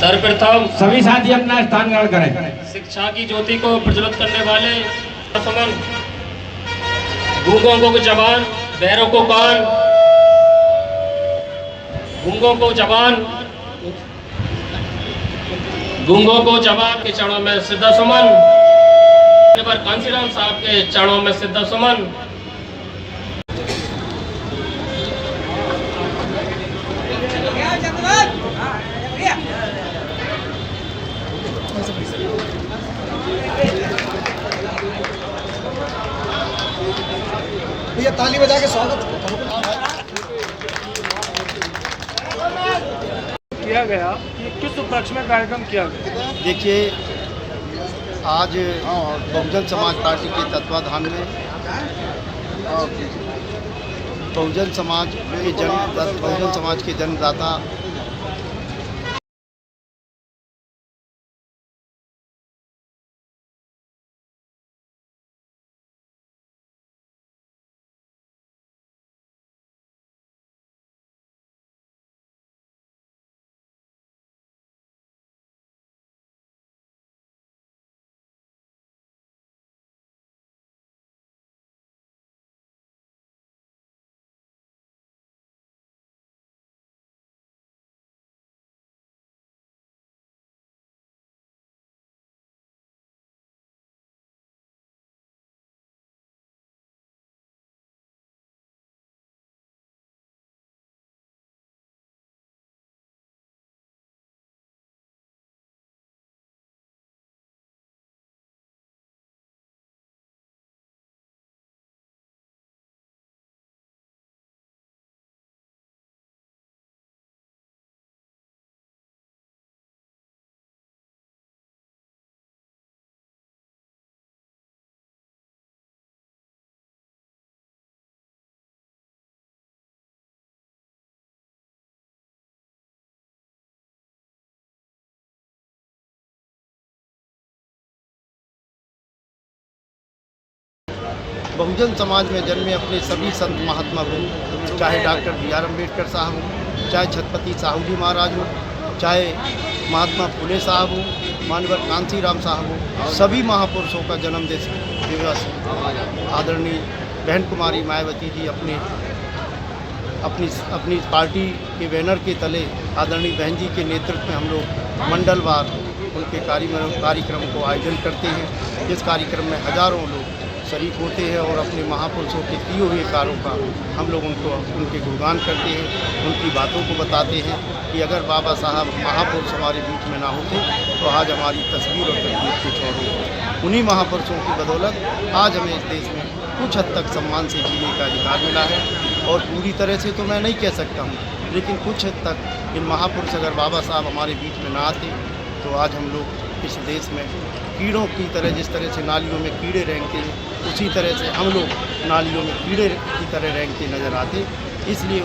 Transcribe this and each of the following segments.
सर्वप्रथम सभी साथी अपना स्थान ग्रहण करें। शिक्षा की ज्योति को प्रज्वलित करने वाले समन, गूंगों को जबान, बहरों को कान, गूंगों को जबान, गूंगों को जबान के चरणों में सिद्धा सुमन, कांसीराम साहब के चरणों में सिद्धा सुमन। भैया ताली बजा के स्वागत किया गया कि किस उपलक्ष्य में कार्यक्रम किया गया? देखिए, आज बहुजन समाज पार्टी के तत्वाधान में बहुजन समाज के जन्मदाता बहुजन समाज में जन्मे अपने सभी संत महात्मा गुरु, चाहे डॉक्टर B.R. अम्बेडकर साहब हो, चाहे छत्रपति साहू जी महाराज हो, चाहे महात्मा फुले साहब हो, मानवर कांसीराम साहब हो, सभी महापुरुषों का जन्म दिवस आदरणीय बहन कुमारी मायावती जी अपनी पार्टी के बैनर के तले आदरणीय बहन जी के नेतृत्व में हम लोग मंडलवार उनके कार्यक्रम को आयोजन करते हैं। इस कार्यक्रम में हजारों लोग शरीक होते हैं और अपने महापुरुषों के किए हुए कार्यों का हम लोग उनके गुणगान करते हैं, उनकी बातों को बताते हैं कि अगर बाबा साहब महापुरुष हमारे बीच में ना होते तो आज हमारी तस्वीर और तकदीर कुछ और होती। उन्हीं महापुरुषों की बदौलत आज हमें इस देश में कुछ हद तक सम्मान से जीने का अधिकार मिला है, और पूरी तरह से तो मैं नहीं कह सकता हूँ, लेकिन कुछ हद तक इन महापुरुष अगर बाबा साहब हमारे बीच में ना आते तो आज हम लोग इस देश में कीड़ों की तरह, जिस तरह से नालियों में कीड़े रेंगते हैं, उसी तरह से हम लोग नालियों में कीड़े की तरह रेंगते नज़र आते। इसलिए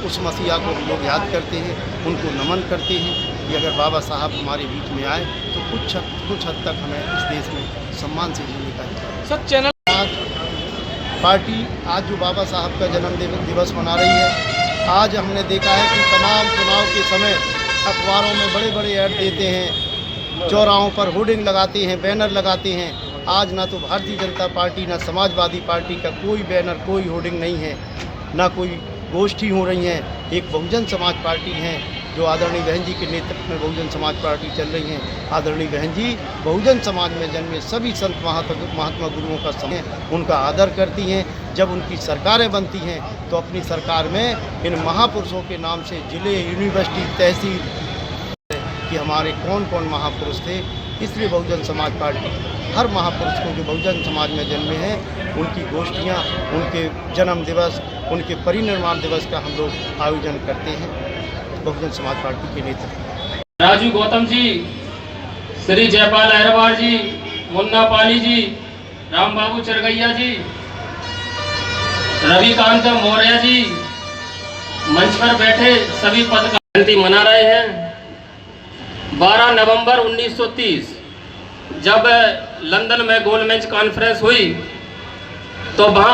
उस मसीहा को हम लोग याद करते हैं, उनको नमन करते हैं कि अगर बाबा साहब हमारे बीच में आए तो कुछ हद तक हमें इस देश में सम्मान से जीने का अधिकार। सर, चैनल पार्टी आज जो बाबा साहब का जन्म दिवस मना रही है, आज हमने देखा है कि तमाम चुनाव के समय अखबारों में बड़े बड़े ऐड देते हैं, चौराहों पर होर्डिंग लगाते हैं, बैनर लगाते हैं। आज ना तो भारतीय जनता पार्टी ना समाजवादी पार्टी का कोई बैनर, कोई होर्डिंग नहीं है, ना कोई गोष्ठी हो रही है। एक बहुजन समाज पार्टी है जो आदरणीय बहन जी के नेतृत्व में बहुजन समाज पार्टी चल रही है। आदरणीय बहन जी बहुजन समाज में जन्मे सभी संत महात्मा गुरुओं का समय उनका आदर करती हैं। जब उनकी सरकारें बनती हैं तो अपनी सरकार में इन महापुरुषों के नाम से जिले, यूनिवर्सिटी, तहसील कि हमारे कौन कौन महापुरुष थे। इसलिए बहुजन समाज पार्टी हर महापुरुष को जो बहुजन समाज में जन्मे हैं उनकी गोष्ठियाँ, उनके जन्म दिवस, उनके परिनिर्वाण दिवस का हम लोग आयोजन करते हैं बहुजन समाज पार्टी के नेतृत्व। राजू गौतम जी, श्री जयपाल अहरवार जी, मुन्ना पाली जी, राम बाबू चरगैया जी, रविकांत मौर्य जी, मंच पर बैठे सभी पद का जयंती मना रहे हैं। 12 नवंबर 1930 जब लंदन में गोलमेज कॉन्फ्रेंस हुई तो वहाँ